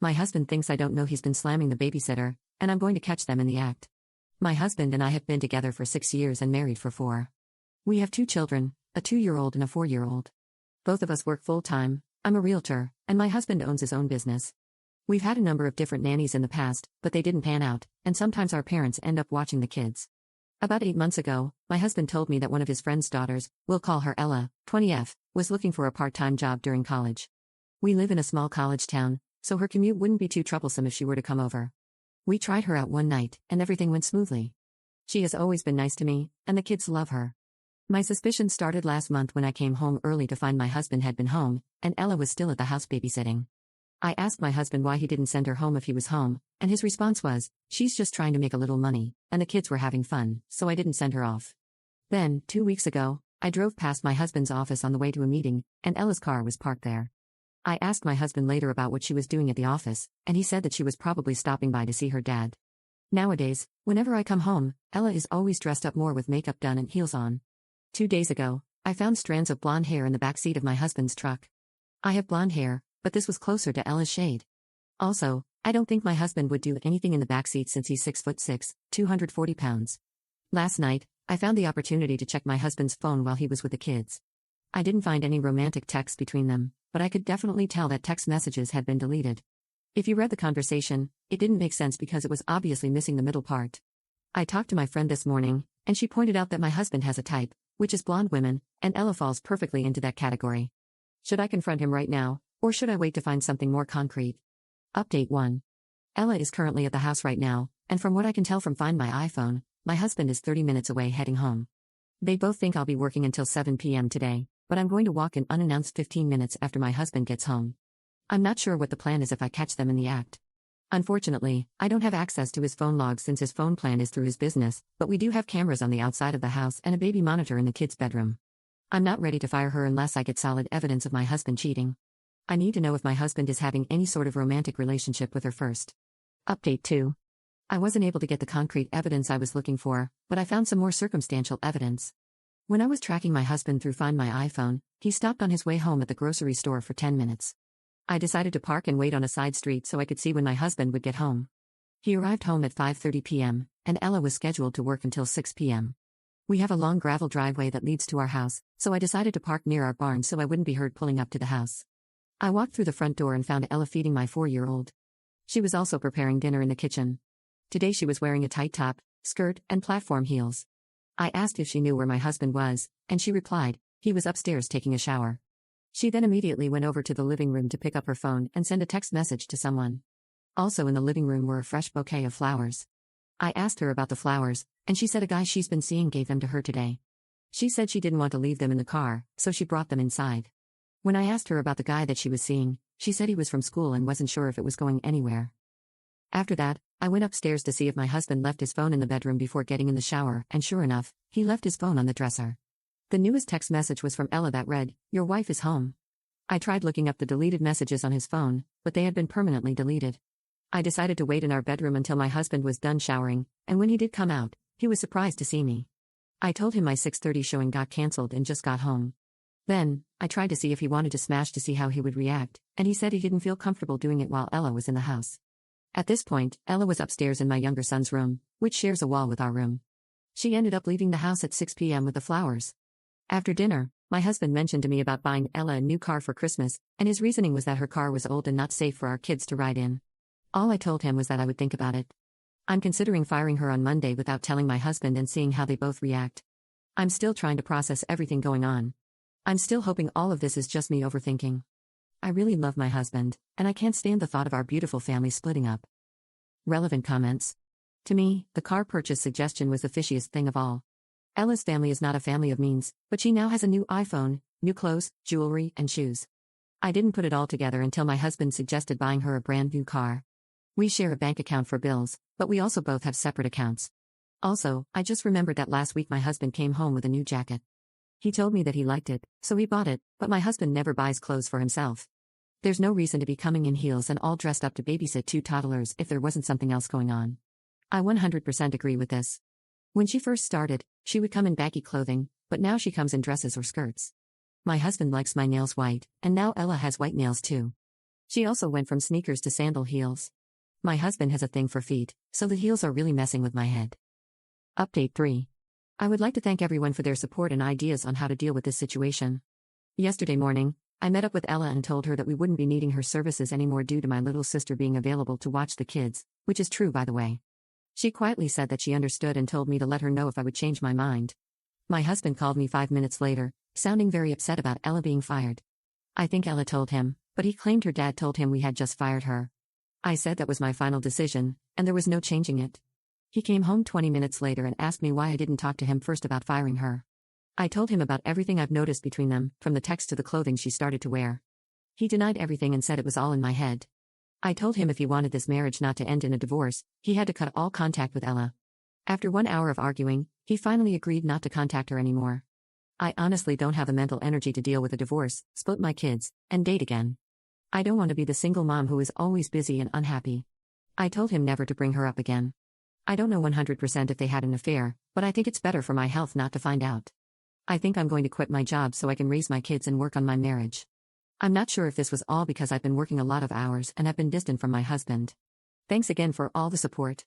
My husband thinks I don't know he's been slamming the babysitter, and I'm going to catch them in the act. My husband and I have been together for 6 years and married for 4. We have 2 children, a 2-year-old and a 4-year-old. Both of us work full-time. I'm a realtor, and my husband owns his own business. We've had a number of different nannies in the past, but they didn't pan out, and sometimes our parents end up watching the kids. About 8 months ago, my husband told me that one of his friend's daughters, we'll call her Ella, 20F, was looking for a part-time job during college. We live in a small college town, so her commute wouldn't be too troublesome if she were to come over. We tried her out one night, and everything went smoothly. She has always been nice to me, and the kids love her. My suspicions started last month when I came home early to find my husband had been home, and Ella was still at the house babysitting. I asked my husband why he didn't send her home if he was home, and his response was, "She's just trying to make a little money, and the kids were having fun, so I didn't send her off." Then, 2 weeks ago, I drove past my husband's office on the way to a meeting, and Ella's car was parked there. I asked my husband later about what she was doing at the office, and he said that she was probably stopping by to see her dad. Nowadays, whenever I come home, Ella is always dressed up more with makeup done and heels on. 2 days ago, I found strands of blonde hair in the back seat of my husband's truck. I have blonde hair, but this was closer to Ella's shade. Also, I don't think my husband would do anything in the backseat since he's 6'6", 240 pounds. Last night, I found the opportunity to check my husband's phone while he was with the kids. I didn't find any romantic texts between them, but I could definitely tell that text messages had been deleted. If you read the conversation, it didn't make sense because it was obviously missing the middle part. I talked to my friend this morning, and she pointed out that my husband has a type, which is blonde women, and Ella falls perfectly into that category. Should I confront him right now, or should I wait to find something more concrete? Update 1. Ella is currently at the house right now, and from what I can tell from Find My iPhone, my husband is 30 minutes away heading home. They both think I'll be working until 7 p.m. today, but I'm going to walk in unannounced 15 minutes after my husband gets home. I'm not sure what the plan is if I catch them in the act. Unfortunately, I don't have access to his phone logs since his phone plan is through his business, but we do have cameras on the outside of the house and a baby monitor in the kids' bedroom. I'm not ready to fire her unless I get solid evidence of my husband cheating. I need to know if my husband is having any sort of romantic relationship with her first. Update 2. I wasn't able to get the concrete evidence I was looking for, but I found some more circumstantial evidence. When I was tracking my husband through Find My iPhone, he stopped on his way home at the grocery store for 10 minutes. I decided to park and wait on a side street so I could see when my husband would get home. He arrived home at 5:30 p.m., and Ella was scheduled to work until 6 p.m. We have a long gravel driveway that leads to our house, so I decided to park near our barn so I wouldn't be heard pulling up to the house. I walked through the front door and found Ella feeding my 4-year-old. She was also preparing dinner in the kitchen. Today she was wearing a tight top, skirt, and platform heels. I asked if she knew where my husband was, and she replied, he was upstairs taking a shower. She then immediately went over to the living room to pick up her phone and send a text message to someone. Also in the living room were a fresh bouquet of flowers. I asked her about the flowers, and she said a guy she's been seeing gave them to her today. She said she didn't want to leave them in the car, so she brought them inside. When I asked her about the guy that she was seeing, she said he was from school and wasn't sure if it was going anywhere. After that, I went upstairs to see if my husband left his phone in the bedroom before getting in the shower, and sure enough, he left his phone on the dresser. The newest text message was from Ella that read, "Your wife is home." I tried looking up the deleted messages on his phone, but they had been permanently deleted. I decided to wait in our bedroom until my husband was done showering, and when he did come out, he was surprised to see me. I told him my 6:30 showing got cancelled and just got home. Then, I tried to see if he wanted to smash to see how he would react, and he said he didn't feel comfortable doing it while Ella was in the house. At this point, Ella was upstairs in my younger son's room, which shares a wall with our room. She ended up leaving the house at 6 p.m. with the flowers. After dinner, my husband mentioned to me about buying Ella a new car for Christmas, and his reasoning was that her car was old and not safe for our kids to ride in. All I told him was that I would think about it. I'm considering firing her on Monday without telling my husband and seeing how they both react. I'm still trying to process everything going on. I'm still hoping all of this is just me overthinking. I really love my husband, and I can't stand the thought of our beautiful family splitting up. Relevant comments. To me, the car purchase suggestion was the fishiest thing of all. Ella's family is not a family of means, but she now has a new iPhone, new clothes, jewelry, and shoes. I didn't put it all together until my husband suggested buying her a brand new car. We share a bank account for bills, but we also both have separate accounts. Also, I just remembered that last week my husband came home with a new jacket. He told me that he liked it, so he bought it, but my husband never buys clothes for himself. There's no reason to be coming in heels and all dressed up to babysit 2 toddlers if there wasn't something else going on. I 100% agree with this. When she first started, she would come in baggy clothing, but now she comes in dresses or skirts. My husband likes my nails white, and now Ella has white nails too. She also went from sneakers to sandal heels. My husband has a thing for feet, so the heels are really messing with my head. Update 3. I would like to thank everyone for their support and ideas on how to deal with this situation. Yesterday morning, I met up with Ella and told her that we wouldn't be needing her services anymore due to my little sister being available to watch the kids, which is true, by the way. She quietly said that she understood and told me to let her know if I would change my mind. My husband called me 5 minutes later, sounding very upset about Ella being fired. I think Ella told him, but he claimed her dad told him we had just fired her. I said that was my final decision, and there was no changing it. He came home 20 minutes later and asked me why I didn't talk to him first about firing her. I told him about everything I've noticed between them, from the text to the clothing she started to wear. He denied everything and said it was all in my head. I told him if he wanted this marriage not to end in a divorce, he had to cut all contact with Ella. After 1 hour of arguing, he finally agreed not to contact her anymore. I honestly don't have the mental energy to deal with a divorce, split my kids, and date again. I don't want to be the single mom who is always busy and unhappy. I told him never to bring her up again. I don't know 100% if they had an affair, but I think it's better for my health not to find out. I think I'm going to quit my job so I can raise my kids and work on my marriage. I'm not sure if this was all because I've been working a lot of hours and have been distant from my husband. Thanks again for all the support.